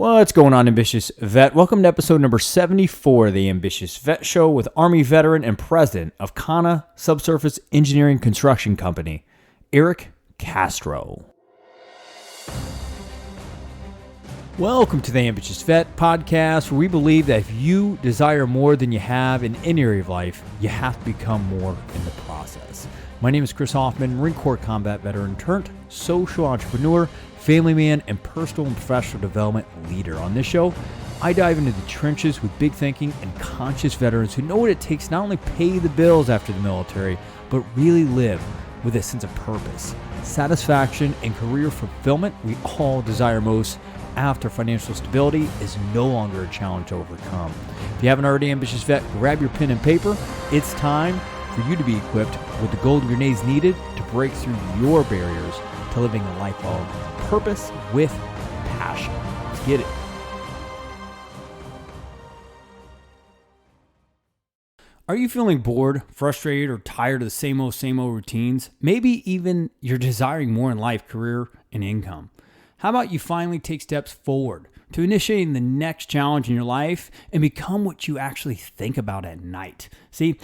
What's going on, Ambitious Vet? Welcome to episode number 74 of the Ambitious Vet Show with Army veteran and president of Kana Subsurface Engineering Construction Company, Erick Castro. Welcome to the Ambitious Vet podcast, where we believe that if you desire more than you have in any area of life, you have to become more in the process. My name is Chris Hoffman, Marine Corps combat veteran turned social entrepreneur, family man, and personal and professional development leader. On this show, I dive into the trenches with big thinking and conscious veterans who know what it takes to not only pay the bills after the military, but really live with a sense of purpose, satisfaction, and career fulfillment we all desire most after financial stability is no longer a challenge to overcome. If you haven't already, Ambitious Vet, grab your pen and paper. It's time for you to be equipped with the golden grenades needed to break through your barriers to living a life of purpose with passion. Let's get it. Are you feeling bored, frustrated, or tired of the same old routines? Maybe even you're desiring more in life, career, and income. How about you finally take steps forward to initiating the next challenge in your life and become what you actually think about at night? See,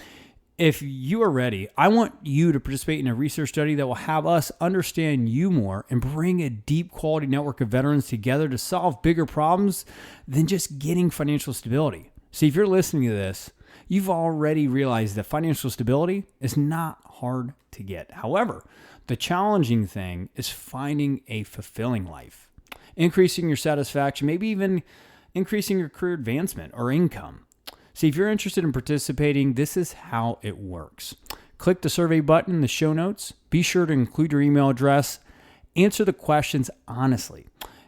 if you are ready, I want you to participate in a research study that will have us understand you more and bring a deep quality network of veterans together to solve bigger problems than just getting financial stability. See, if you're listening to this, you've already realized that financial stability is not hard to get. However, the challenging thing is finding a fulfilling life, increasing your satisfaction, maybe even increasing your career advancement or income. See, if you're interested in participating, this is how it works. Click the survey button in the show notes. Be sure to include your email address. Answer the questions honestly,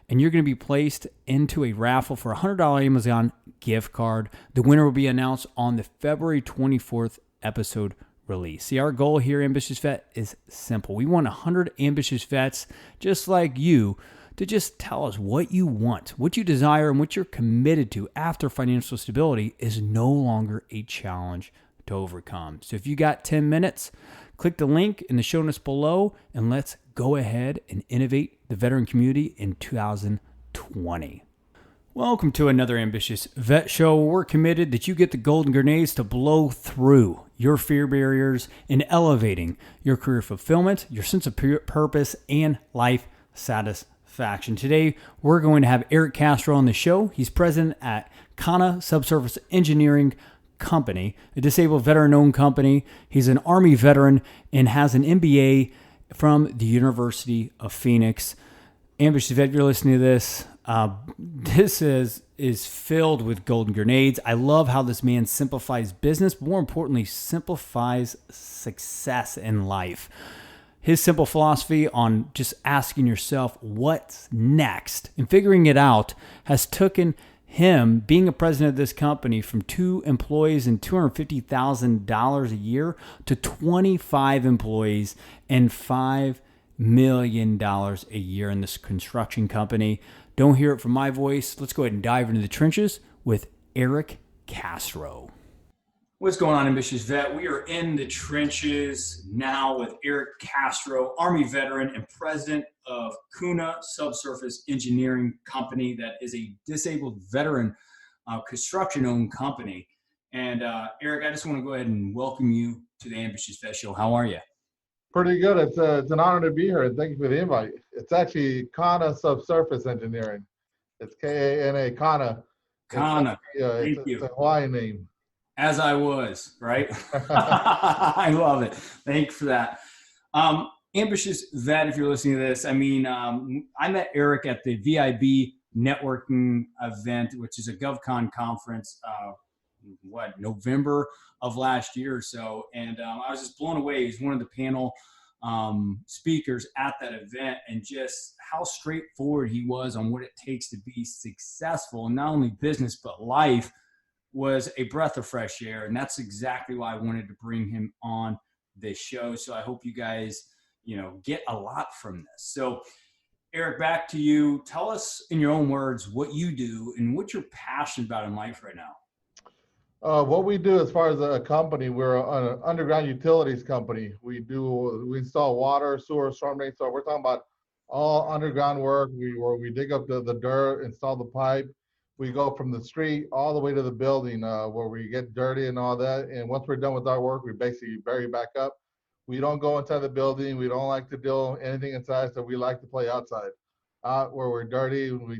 and you're going to be placed into a raffle for a $100 Amazon gift card. The winner will be announced on the February 24th episode release. See, our goal here, Ambitious Vet, is simple. We want 100 ambitious vets just like you to just tell us what you want, what you desire, and what you're committed to after financial stability is no longer a challenge to overcome. So if you got 10 minutes, click the link in the show notes below, and let's go ahead and innovate the veteran community in 2020. Welcome to another Ambitious Vet Show, where we're committed that you get the golden grenades to blow through your fear barriers in elevating your career fulfillment, your sense of purpose, and life satisfaction. Today, we're going to have Erick Castro on the show. He's president at Kana Subsurface Engineering Company, a disabled veteran-owned company. He's an Army veteran and has an MBA from the University of Phoenix. Ambitious Vet, if you're listening to this, this is filled with golden grenades. I love how this man simplifies business, but more importantly, simplifies success in life. His simple philosophy on just asking yourself what's next and figuring it out has taken him, being a president of this company, from 2 employees and $250,000 a year to 25 employees and $5 million a year in this construction company. Don't hear it from my voice. Let's go ahead and dive into the trenches with Erick Castro. What's going on, Ambitious Vet? We are in the trenches now with Erick Castro, Army veteran and president of Kana Subsurface Engineering Company, that is a disabled veteran construction-owned company. And Erick, I just want to go ahead and welcome you to the Ambitious Vet Show. How are you? Pretty good. It's an honor to be here, and thank you for the invite. It's actually Kana Subsurface Engineering. It's K-A-N-A, Kana. Kana. Thank you. It's a Hawaiian name. As I was, right? I love it. Thanks for that. Ambitious Vet, if you're listening to this, I mean, I met Erick at the VIB networking event, which is a GovCon conference, November of last year or so. And I was just blown away. He's one of the panel speakers at that event, and just how straightforward he was on what it takes to be successful in not only business, but life, was a breath of fresh air. And that's exactly why I wanted to bring him on this show. So I hope you guys, get a lot from this. So Erick, back to you. Tell us in your own words what you do and what you're passionate about in life right now. What we do as far as a company, we're an underground utilities company. We install water, sewer, storm drain. So we're talking about all underground work. Where we dig up the dirt, install the pipe. We go from the street all the way to the building where we get dirty and all that. And once we're done with our work, we basically bury back up. We don't go inside the building. We don't like to do anything inside, so we like to play outside, out where we're dirty. We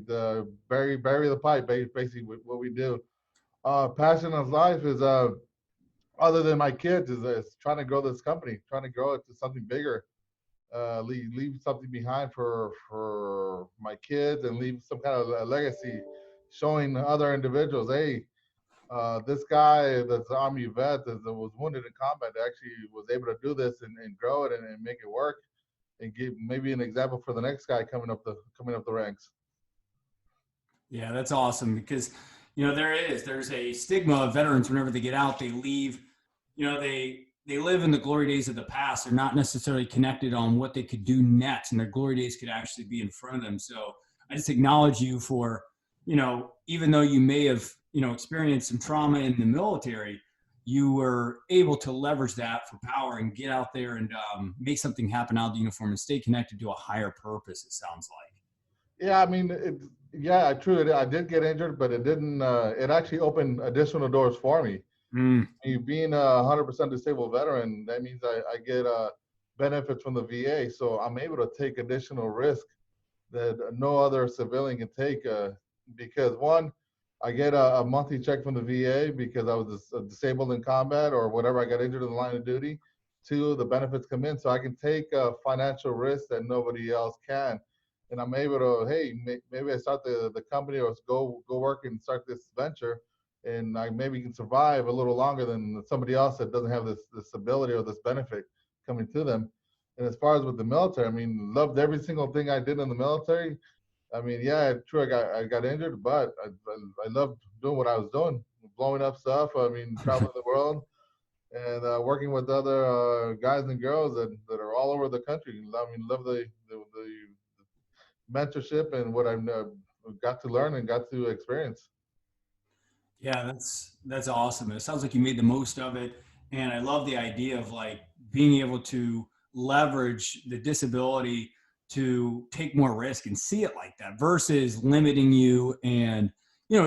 bury the pipe. Basically, what we do. Passion of life is other than my kids is trying to grow this company, trying to grow it to something bigger, leave something behind for my kids, and leave some kind of a legacy, showing other individuals, hey, this guy that's an Army vet that was wounded in combat actually was able to do this and grow it and make it work, and give maybe an example for the next guy coming up the ranks. Yeah, that's awesome because there's a stigma of veterans whenever they get out, they leave, they live in the glory days of the past. They're not necessarily connected on what they could do next, and their glory days could actually be in front of them. So I just acknowledge you for, even though you may have, experienced some trauma in the military, you were able to leverage that for power and get out there and make something happen out of the uniform and stay connected to a higher purpose, it sounds like. Yeah, I mean, yeah, true. I did get injured, but it didn't. It actually opened additional doors for me. Me being a 100% disabled veteran, that means I get benefits from the VA, so I'm able to take additional risk that no other civilian can take. Because one, I get a monthly check from the VA because I was disabled in combat or whatever. I got injured in the line of duty. Two, the benefits come in, so I can take financial risk that nobody else can. And I'm able to, hey, maybe I start the company or go work and start this venture, and I maybe can survive a little longer than somebody else that doesn't have this ability or this benefit coming to them. And as far as with the military, I mean, loved every single thing I did in the military. I mean, yeah, true, I got injured, but I loved doing what I was doing, blowing up stuff. I mean, traveling the world and working with other guys and girls that are all over the country. I mean, love the mentorship and what I've got to learn and got to experience. Yeah, that's awesome. It sounds like you made the most of it, and I love the idea of like being able to leverage the disability to take more risk and see it like that versus limiting you and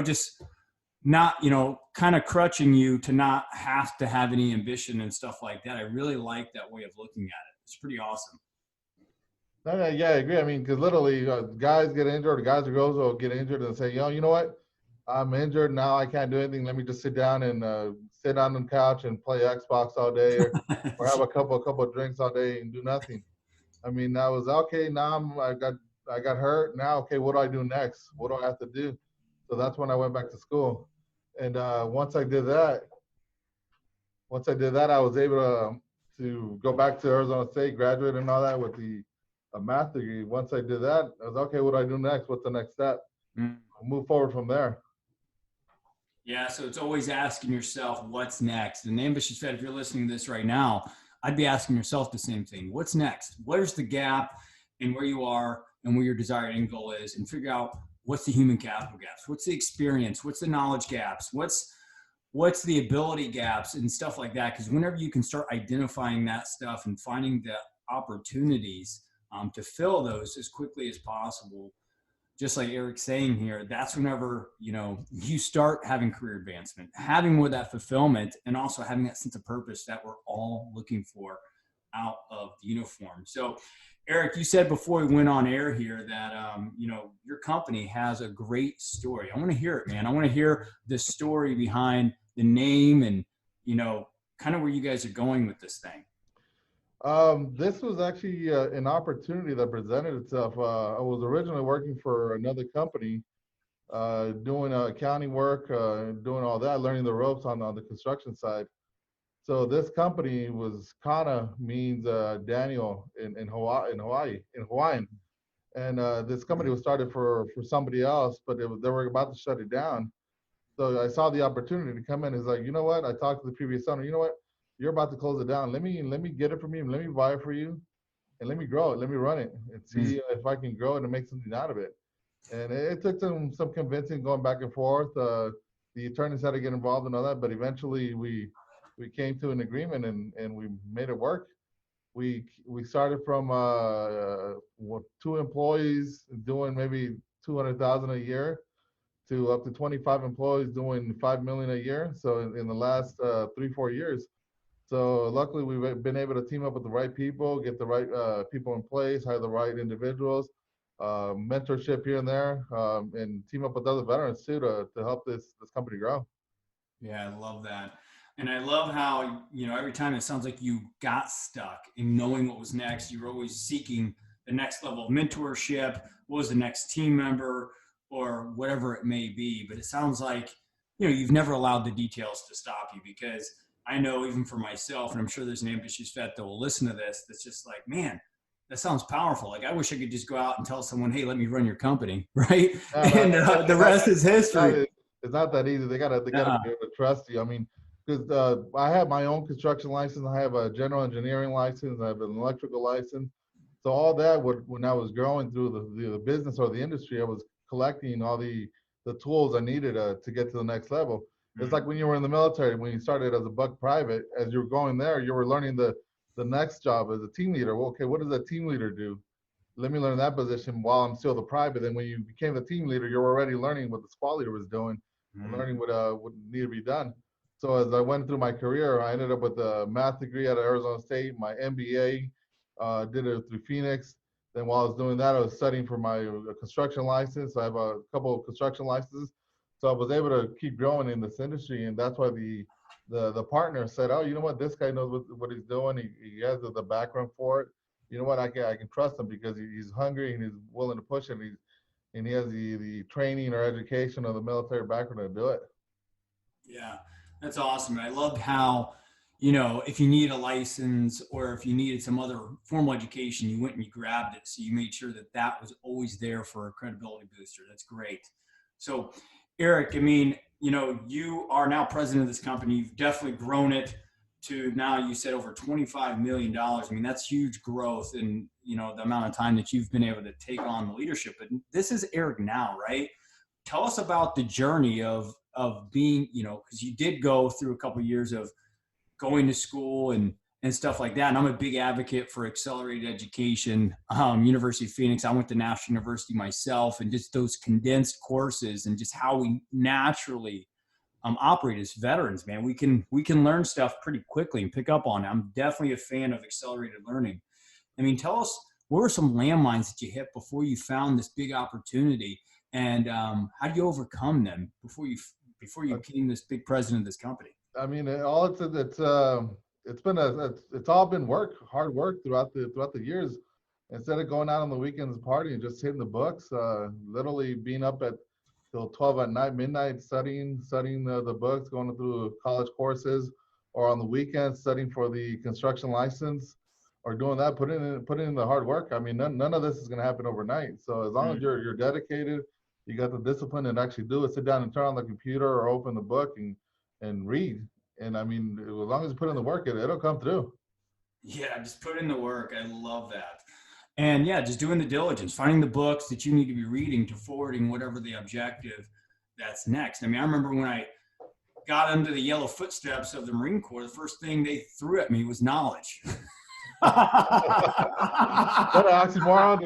just not kind of crutching you to not have to have any ambition and stuff like that. I really like that way of looking at it. It's pretty awesome. No, yeah, I agree. I mean, because literally, guys get injured, or guys or girls will get injured and say, you know what? I'm injured now. I can't do anything. Let me just sit down and sit on the couch and play Xbox all day, or have a couple of drinks all day and do nothing. I mean, that was okay. Now I got hurt. Now, okay, what do I do next? What do I have to do? So that's when I went back to school. And once I did that, I was able to go back to Arizona State, graduate and all that with a math degree. Once I did that, I was okay. What do I do next? What's the next step? I'll move forward from there. Yeah, so it's always asking yourself, what's next? And Ambitious Vet, if you're listening to this right now, I'd be asking yourself the same thing. What's next? Where's the gap in where you are and where your desired end goal is? And figure out what's the human capital gaps? What's the experience? What's the knowledge gaps? What's the ability gaps and stuff like that? Because whenever you can start identifying that stuff and finding the opportunities to fill those as quickly as possible, just like Erick's saying here, that's whenever, you start having career advancement, having more of that fulfillment, and also having that sense of purpose that we're all looking for out of the uniform. So, Erick, you said before we went on air here that, your company has a great story. I want to hear it, man. I want to hear the story behind the name and, kind of where you guys are going with this thing. This was actually an opportunity that presented itself. I was originally working for another company, doing accounting work, doing all that, learning the ropes on the construction side. So this company was Kana, means Daniel in Hawaiian. And this company was started for somebody else, but they were about to shut it down. So I saw the opportunity to come in. It's like, you know what? I talked to the previous owner. You know what? You're about to close it down. Let me get it from you. Let me buy it for you, and let me grow it. Let me run it and see if I can grow it and make something out of it. And it took some convincing, going back and forth. The attorneys had to get involved and all that, but eventually we came to an agreement and we made it work. we started from 2 employees doing maybe 200,000 a year to up to 25 employees doing 5 million a year. So in the last 3-4 years. So luckily we've been able to team up with the right people, get the right people in place, hire the right individuals, mentorship here and there, and team up with other veterans too to help this company grow. Yeah, I love that. And I love how, every time it sounds like you got stuck in knowing what was next, you were always seeking the next level of mentorship, what was the next team member, or whatever it may be. But it sounds like, you've never allowed the details to stop you, because I know even for myself, and I'm sure there's an ambitious vet that will listen to this, that's just like, man, that sounds powerful. Like, I wish I could just go out and tell someone, hey, let me run your company, right? And the rest is history. It's not that easy. They gotta be able to trust you. I mean, because I have my own construction license. I have a general engineering license. I have an electrical license. So all that, when I was growing through the business or the industry, I was collecting all the tools I needed to get to the next level. It's like when you were in the military, when you started as a buck private, as you were going there, you were learning the next job as a team leader. Well, okay, what does a team leader do? Let me learn that position while I'm still the private. Then when you became the team leader, you're already learning what the squad leader was doing and learning what needed to be done. So as I went through my career, I ended up with a math degree at Arizona State, my MBA, did it through Phoenix. Then while I was doing that, I was studying for my construction license. I have a couple of construction licenses. So I was able to keep growing in this industry. And that's why the partner said, oh, you know what, this guy knows what he's doing. He has the background for it. You know what, I can trust him because he's hungry and he's willing to push it. And he has the training or education or the military background to do it. Yeah, that's awesome. I loved how, if you need a license or if you needed some other formal education, you went and you grabbed it. So you made sure that that was always there for a credibility booster. That's great. So, Erick, I mean, you are now president of this company. You've definitely grown it to now, you said, over $25 million. I mean, that's huge growth in, the amount of time that you've been able to take on the leadership. But this is Erick now, right? Tell us about the journey of being, because you did go through a couple of years of going to school and stuff like that. And I'm a big advocate for accelerated education. University of Phoenix, I went to National University myself, and just those condensed courses and just how we naturally operate as veterans, man. We can learn stuff pretty quickly and pick up on it. I'm definitely a fan of accelerated learning. I mean, tell us, what were some landmines that you hit before you found this big opportunity? And how do you overcome them before you became this big president of this company? I mean, it's all been hard work throughout the years. Instead of going out on the weekends partying, just hitting the books, literally being up at till 12 at night, midnight, studying the books, going through college courses, or on the weekends studying for the construction license, or doing that, putting in the hard work. I mean, none of this is going to happen overnight. So as long as you're dedicated, you got the discipline and actually do it, sit down and turn on the computer or open the book and read. And I mean, as long as you put in the work, it'll come through. Yeah, just put in the work. I love that. And yeah, just doing the diligence, finding the books that you need to be reading to forwarding whatever the objective that's next. I mean, I remember when I got under the yellow footsteps of the Marine Corps, the first thing they threw at me was knowledge. What an oxymoron.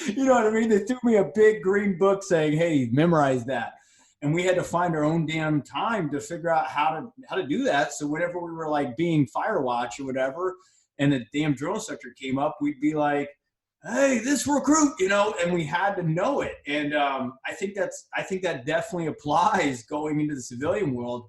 You know what I mean? They threw me a big green book saying, hey, memorize that. And we had to find our own damn time to figure out how to do that. So whenever we were like being fire watch or whatever, and the damn drill instructor came up, we'd be like, hey, this recruit, and we had to know it. And I think that definitely applies going into the civilian world,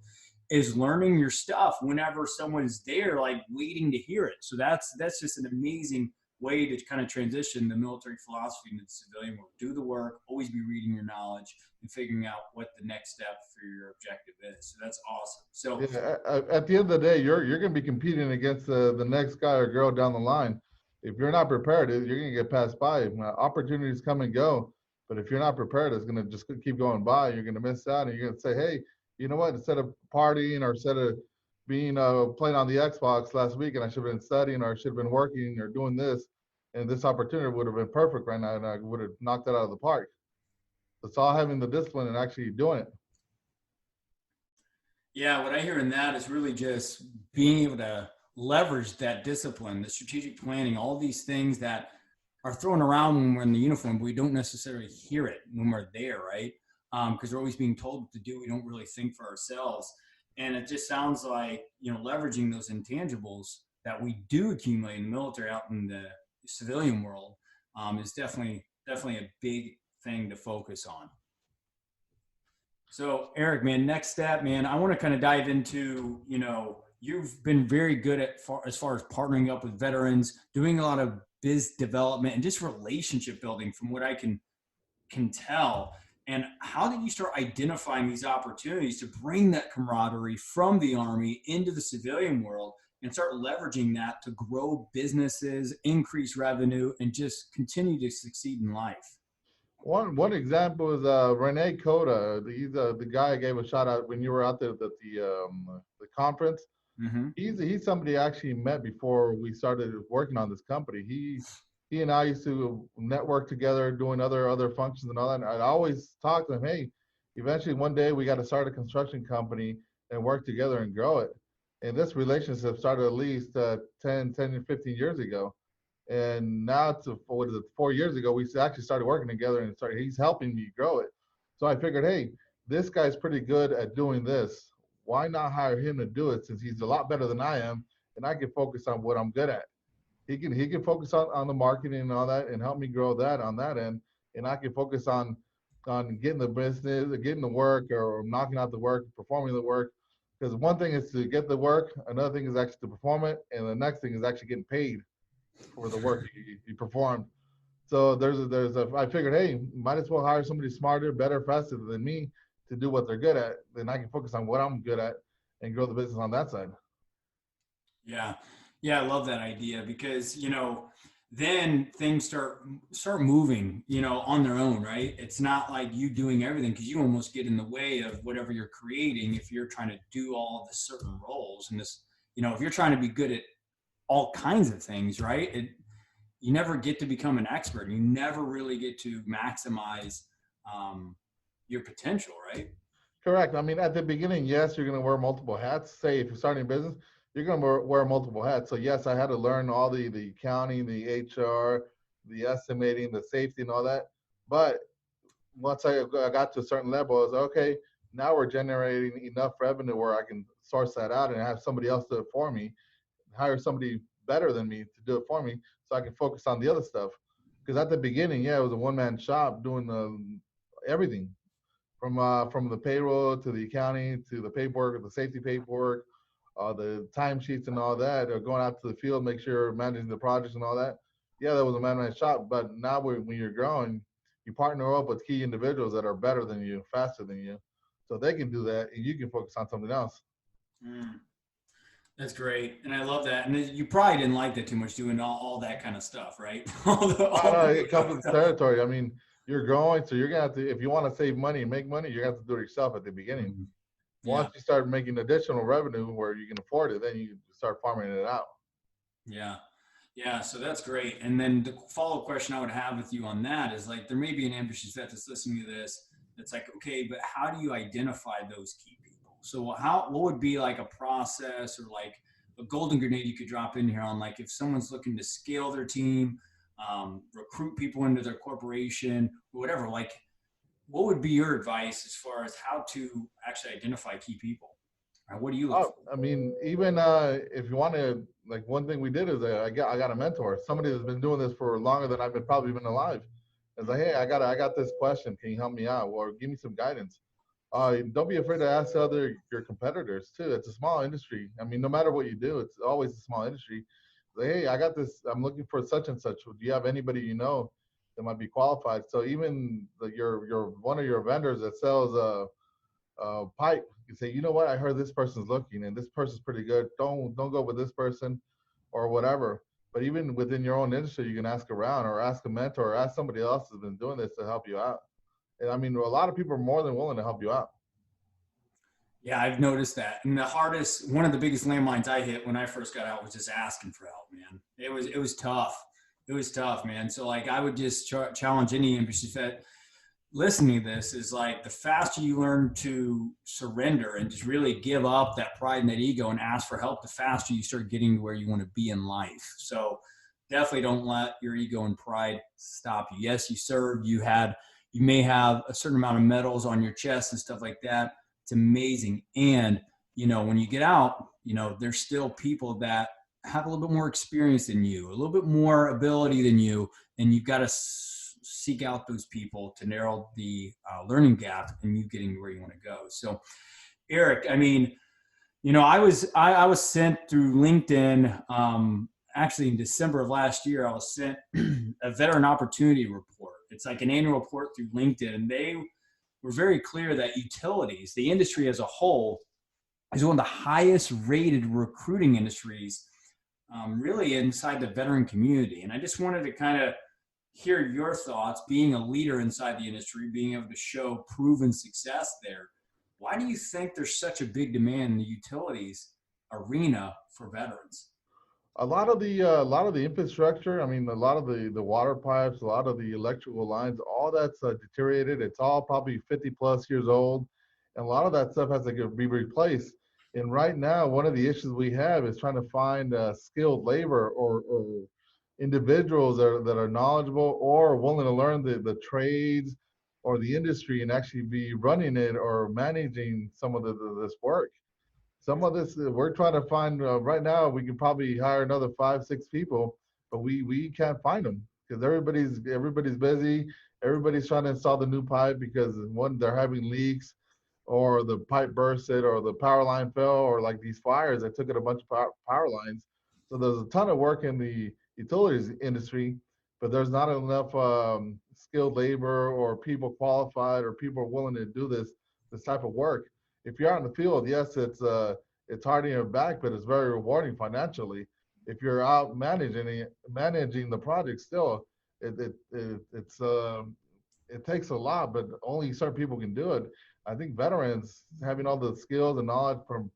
is learning your stuff whenever someone's there, like waiting to hear it. So that's just an amazing way to kind of transition the military philosophy into the civilian world. Do the work, always be reading your knowledge and figuring out what the next step for your objective is. So that's awesome. So yeah, at the end of the day, you're going to be competing against the next guy or girl down the line. If you're not prepared, you're going to get passed by. Opportunities come and go, but if you're not prepared, it's going to just keep going by. You're going to miss out, and you're going to say, hey, you know what? Instead of partying or instead of being playing on the Xbox last week, and I should have been studying, or I should have been working or doing this, and this opportunity would have been perfect right now, and I would have knocked it out of the park. It's all having the discipline and actually doing it. Yeah, what I hear in that is really just being able to leverage that discipline, the strategic planning, all these things that are thrown around when we're in the uniform, but we don't necessarily hear it when we're there, right? Because we're always being told what to do. We don't really think for ourselves. And it just sounds like, leveraging those intangibles that we do accumulate in the military out in the civilian world is definitely a big thing to focus on. So, Eric, man, next step, man, I want to kind of dive into, you've been very good as far as partnering up with veterans, doing a lot of biz development and just relationship building from what I can tell. And how did you start identifying these opportunities to bring that camaraderie from the Army into the civilian world and start leveraging that to grow businesses, increase revenue, and just continue to succeed in life? One example is Rene Coda. He's the guy I gave a shout out when you were out there at the conference. Mm-hmm. He's somebody I actually met before we started working on this company. He and I used to network together, doing other functions and all that. And I'd always talk to him, hey, eventually one day we got to start a construction company and work together and grow it. And this relationship started at least 10 15 years ago. And now it's what is it, 4 years ago, we actually started working together and he's helping me grow it. So I figured, hey, this guy's pretty good at doing this. Why not hire him to do it since he's a lot better than I am and I can focus on what I'm good at. He can focus on the marketing and all that and help me grow that on that end. And I can focus on getting the business, getting the work or knocking out the work, performing the work. Because one thing is to get the work, another thing is actually to perform it, and the next thing is actually getting paid for the work you performed. So I figured, hey, might as well hire somebody smarter, better, faster than me to do what they're good at. Then I can focus on what I'm good at and grow the business on that side. Yeah. Yeah, I love that idea because, then things start moving, on their own, right? It's not like you doing everything because you almost get in the way of whatever you're creating if you're trying to do all of the certain roles. And this, if you're trying to be good at all kinds of things, right? You never get to become an expert. You never really get to maximize your potential, right? Correct. I mean, at the beginning, yes, you're going to wear multiple hats. Say if you're starting a business, you're going to wear multiple hats. So yes, I had to learn all the accounting, the HR, the estimating, the safety, and all that. But once I got to a certain level, I was okay. Now we're generating enough revenue where I can source that out and have somebody else do it for me, hire somebody better than me to do it for me, so I can focus on the other stuff. Because at the beginning, yeah, it was a one-man shop doing everything from the payroll to the accounting to the paperwork, the safety paperwork, the timesheets and all that, or going out to the field, make sure managing the projects and all that. Yeah, that was a man-man shop. But now when you're growing, you partner up with key individuals that are better than you, faster than you, so they can do that, and you can focus on something else. Mm, that's great, and I love that. And you probably didn't like that too much, doing all that kind of stuff, right? No, no, it comes with the territory. I mean, you're growing, so you're gonna have to. If you want to save money and make money, you're gonna have to do it yourself at the beginning. Mhm. Once Yeah, you start making additional revenue where you can afford it, then you start farming it out. yeah, yeah. So that's great. And then the follow-up question I would have with you on that is like, there may be an ambitious vet that's listening to this. That's like, okay, but how do you identify those key people? So what would be like a process or like a golden grenade you could drop in here on, like if someone's looking to scale their team, recruit people into their corporation or whatever, like what would be your advice as far as how to actually identify key people? Or what do you look Oh, for? I mean, even if you want to, like one thing we did is I got a mentor, somebody that's been doing this for longer than I've been probably been alive. It's like, hey, I got this question. Can you help me out or give me some guidance? Don't be afraid to ask your competitors too. It's a small industry. I mean, no matter what you do, it's always a small industry. Like, hey, I got this. I'm looking for such and such. Do you have anybody you know that might be qualified? So even your one of your vendors that sells pipe, you say, you know what, I heard this person's looking and this person's pretty good. Don't go with this person or whatever. But even within your own industry, you can ask around or ask a mentor or ask somebody else who's been doing this to help you out. And I mean, a lot of people are more than willing to help you out. Yeah, I've noticed that. And one of the biggest landmines I hit when I first got out was just asking for help, man. It was tough. It was tough, man. So like I would just challenge any ambitious vet, listening to this is like the faster you learn to surrender and just really give up that pride and that ego and ask for help, the faster you start getting to where you want to be in life. So definitely don't let your ego and pride stop you. Yes, you served, you may have a certain amount of medals on your chest and stuff like that. It's amazing. And, when you get out, there's still people that have a little bit more experience than you, a little bit more ability than you, and you've got to seek out those people to narrow the learning gap and you getting where you want to go. So, Erick, I mean, I was sent through LinkedIn. Actually, in December of last year, I was sent a veteran opportunity report. It's like an annual report through LinkedIn, and they were very clear that utilities, the industry as a whole, is one of the highest rated recruiting industries, really inside the veteran community. And I just wanted to kind of hear your thoughts, being a leader inside the industry, being able to show proven success there. Why do you think there's such a big demand in the utilities arena for veterans? A lot of the infrastructure. I mean, a lot of the water pipes, a lot of the electrical lines, all that's deteriorated. It's all probably 50 plus years old, and a lot of that stuff has to be replaced. And right now, one of the issues we have is trying to find skilled labor or individuals that are knowledgeable or willing to learn the trades or the industry and actually be running it or managing some of this work. Some of this we're trying to find right now. We can probably hire another 5 6 people, but we can't find them because everybody's busy. Everybody's trying to install the new pipe because one, they're having leaks or the pipe bursted or the power line fell or like these fires that took it a bunch of power lines. So there's a ton of work in the utilities industry, but there's not enough skilled labor or people qualified or people willing to do this type of work. If you're out in the field, yes, it's hard in your back, but it's very rewarding financially. If you're out managing the project, still, it takes a lot, but only certain people can do it. I think veterans having all the skills and knowledge from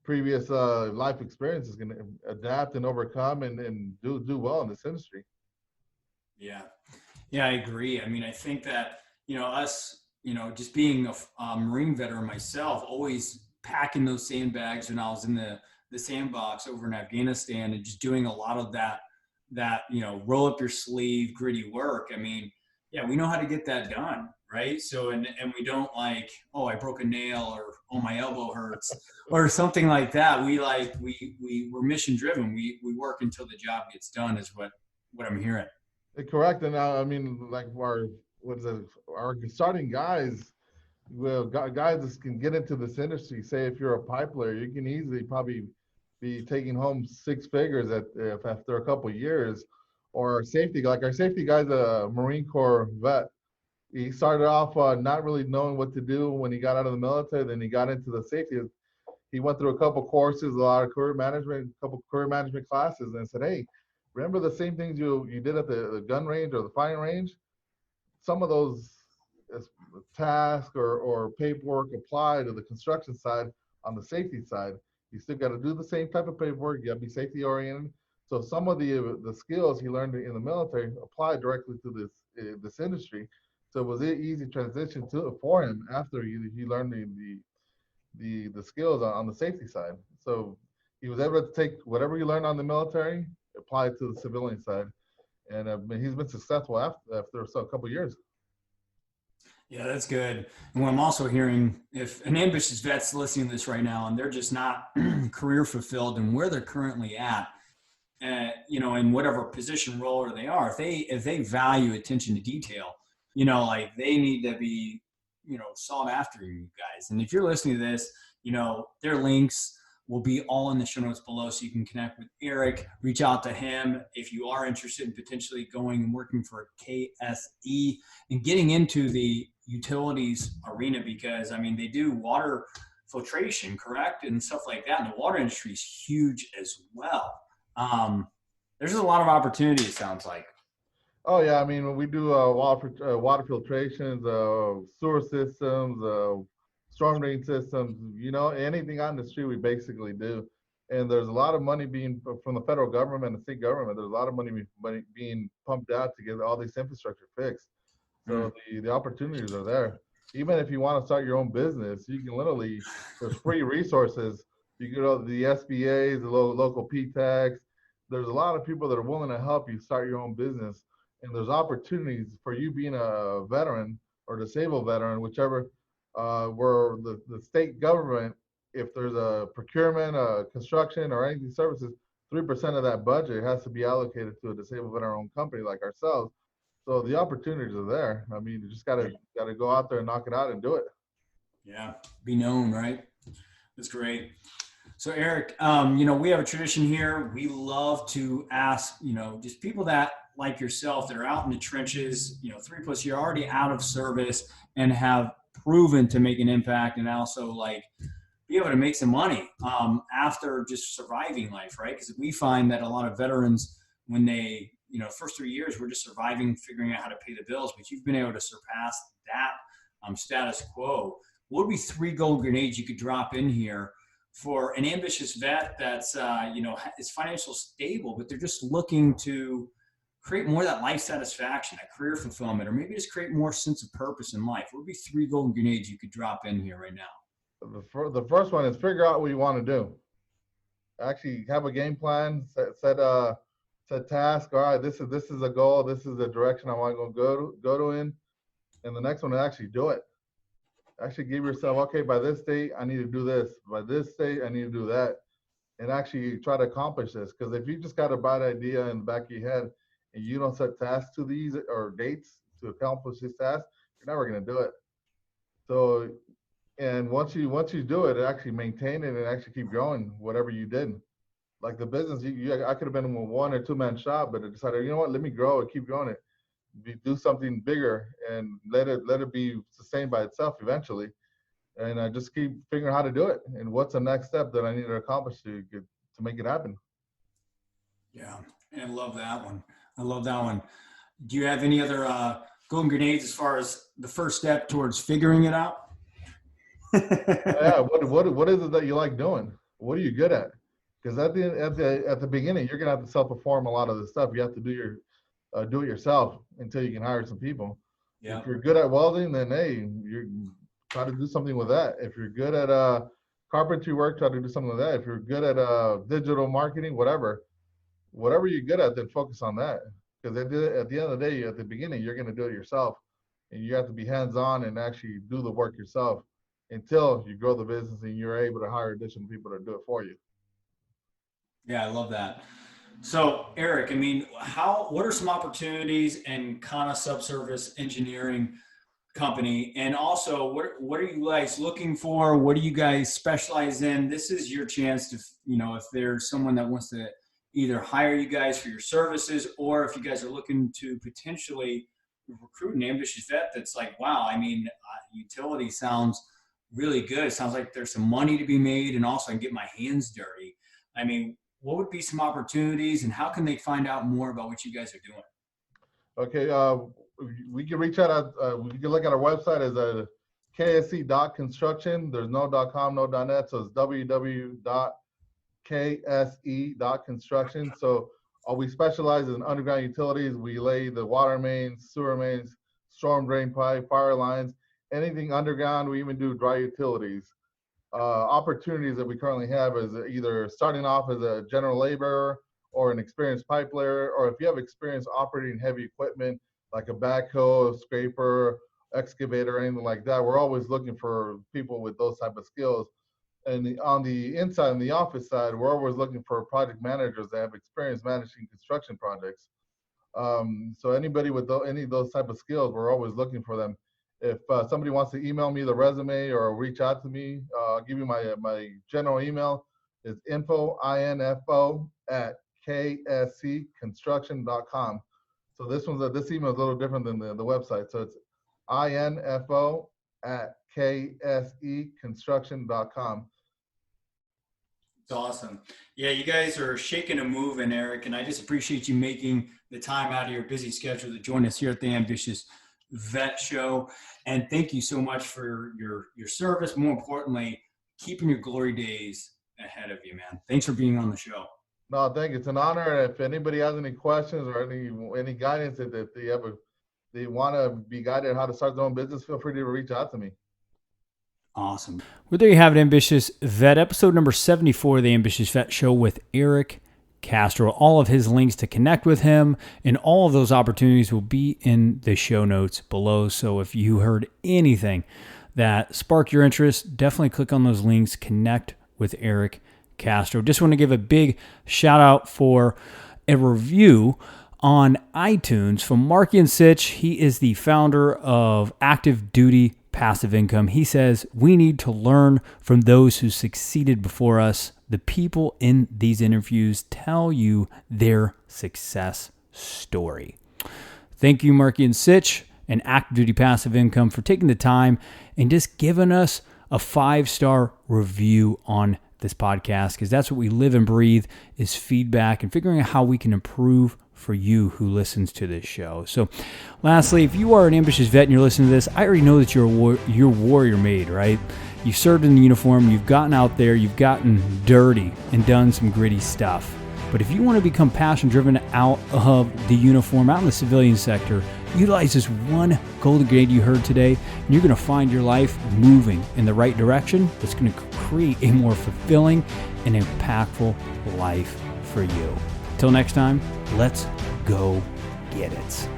previous life experiences can adapt and overcome and do well in this industry. Yeah. Yeah, I agree. I mean, I think that, us, just being a Marine veteran myself, always packing those sandbags when I was in the sandbox over in Afghanistan and just doing a lot of that, roll up your sleeve, gritty work. I mean, yeah, we know how to get that done. Right. So, and we don't like, oh, I broke a nail or, oh, my elbow hurts or something like that. We're mission driven. We work until the job gets done is what I'm hearing. Correct. And I mean, like our starting guys, well, guys that can get into this industry. Say if you're a pipe layer, you can easily probably be taking home 6 figures after a couple of years. Or our safety guy's a Marine Corps vet. He started off not really knowing what to do when he got out of the military. Then he got into the safety. He went through a couple courses, a lot of career management, a couple career management classes, and said, "Hey, remember the same things you did at the gun range or the firing range? Some of those tasks or paperwork apply to the construction side on the safety side. You still got to do the same type of paperwork. You got to be safety oriented. So some of the skills he learned in the military apply directly to this industry. So it was an easy transition for him after he learned the skills on the safety side. So he was able to take whatever he learned on the military, apply it to the civilian side, and he's been successful after a couple of years. Yeah, that's good. And what I'm also hearing, if an ambitious vet's listening to this right now and they're just not career fulfilled in where they're currently at, in whatever position, role or they are, if they value attention to detail, like they need to be, sought after, you guys. And if you're listening to this, their links will be all in the show notes below, so you can connect with Erick, reach out to him if you are interested in potentially going and working for KSE and getting into the utilities arena, because I mean they do water filtration, correct, and stuff like that. And the water industry is huge as well. There's a lot of opportunity, it sounds like. Oh yeah, I mean we do water filtrations, sewer systems, storm drain systems. Anything on the street we basically do. And there's a lot of money being from the federal government and the state government. There's a lot of money being pumped out to get all this infrastructure fixed. So the opportunities are there. Even if you want to start your own business, you can literally, there's free resources. You can go to the SBAs, the local PTACs. There's a lot of people that are willing to help you start your own business. And there's opportunities for you being a veteran or disabled veteran, whichever, where the state government, if there's a procurement, construction, or anything services, 3% of that budget has to be allocated to a disabled veteran-owned company like ourselves. So the opportunities are there. I mean, you just gotta go out there and knock it out and do it. Yeah, be known, right? That's great. So Erick, we have a tradition here. We love to ask, just people that like yourself that are out in the trenches, 3+ year already out of service and have proven to make an impact, and also like be able to make some money after just surviving life, right? Because we find that a lot of veterans, when they, first 3 years, we're just surviving, figuring out how to pay the bills, but you've been able to surpass that status quo. What would be 3 gold grenades you could drop in here for an ambitious vet that's, is financially stable, but they're just looking to create more of that life satisfaction, that career fulfillment, or maybe just create more sense of purpose in life? What would be 3 golden grenades you could drop in here right now? The first one is figure out what you want to do. Actually have a game plan, set task. All right, this is a goal. This is the direction I want to go to in. And the next one is actually do it. Actually give yourself, okay, by this date, I need to do this. By this date, I need to do that. And actually try to accomplish this. Because if you just got a bad idea in the back of your head and you don't set tasks to these or dates to accomplish this task, you're never going to do it. So, and once you do it, actually maintain it and actually keep growing whatever you did. Like the business, I could have been in a 1 or 2 man shop, but I decided, you know what, let me grow it, keep growing it. Do something bigger and let it be sustained by itself eventually. And I just keep figuring out how to do it and what's the next step that I need to accomplish to make it happen. Yeah, and I love that one. Do you have any other golden grenades as far as the first step towards figuring it out? Yeah, what is it that you like doing? What are you good at? Because at the beginning, you're gonna have to self-perform a lot of this stuff. You have to do it yourself until you can hire some people. Yeah. If you're good at welding, then hey, you try to do something with that. If you're good at carpentry work, try to do something with that. If you're good at digital marketing, whatever you're good at, then focus on that. Because at the end of the day, at the beginning, you're gonna do it yourself, and you have to be hands-on and actually do the work yourself until you grow the business and you're able to hire additional people to do it for you. Yeah, I love that. So, Erick, I mean, what are some opportunities in Kana Subsurface Engineering Company? And also, what are you guys looking for? What do you guys specialize in? This is your chance to, if there's someone that wants to either hire you guys for your services, or if you guys are looking to potentially recruit an ambitious vet that's like, wow, I mean, utility sounds really good. It sounds like there's some money to be made, and also I can get my hands dirty. I mean, what would be some opportunities, and how can they find out more about what you guys are doing? Okay, we can reach out we can look at our website as a ksc.construction. There's no .com, no .net, so it's www.ksc.construction. So we specialize in underground utilities. We lay the water mains, sewer mains, storm drain pipe, fire lines, anything underground. We even do dry utilities. Opportunities that we currently have is either starting off as a general laborer or an experienced pipe layer, or if you have experience operating heavy equipment like a backhoe, scraper, excavator, anything like that, we're always looking for people with those type of skills. And on the inside, on the office side, we're always looking for project managers that have experience managing construction projects. So anybody with any of those type of skills, we're always looking for them. If somebody wants to email me the resume or reach out to me, I'll give you my general email. It's info@kscconstruction.com. So this email is a little different than the website. So it's info@kscconstruction.com. It's awesome. Yeah, you guys are shaking a move in, Erick, and I just appreciate you making the time out of your busy schedule to join us here at the Ambitious Vet Show. And thank you so much for your service. More importantly, keeping your glory days ahead of you, man. Thanks for being on the show. No, thank you. It's an honor. If anybody has any questions or any guidance that they have they want to be guided how to start their own business, feel free to reach out to me. Awesome. Well, there you have it, Ambitious Vet, episode number 74 of the Ambitious Vet Show with Erick Castro. All of his links to connect with him and all of those opportunities will be in the show notes below. So if you heard anything that sparked your interest, definitely click on those links, connect with Erick Castro. Just want to give a big shout out for a review on iTunes from Marky and Sitch. He is the founder of Active Duty Passive Income. He says, we need to learn from those who succeeded before us. The people in these interviews tell you their success story. Thank you, Marky and Sitch and Active Duty Passive Income, for taking the time and just giving us a 5-star review on this podcast, because that's what we live and breathe, is feedback and figuring out how we can improve for you who listens to this show. So lastly, if you are an ambitious vet and you're listening to this, I already know that you're warrior made, right? You've served in the uniform, you've gotten out there, you've gotten dirty and done some gritty stuff. But if you want to become passion-driven out of the uniform, out in the civilian sector, utilize this one golden grenade you heard today, and you're going to find your life moving in the right direction that's going to create a more fulfilling and impactful life for you. Till next time, let's go get it.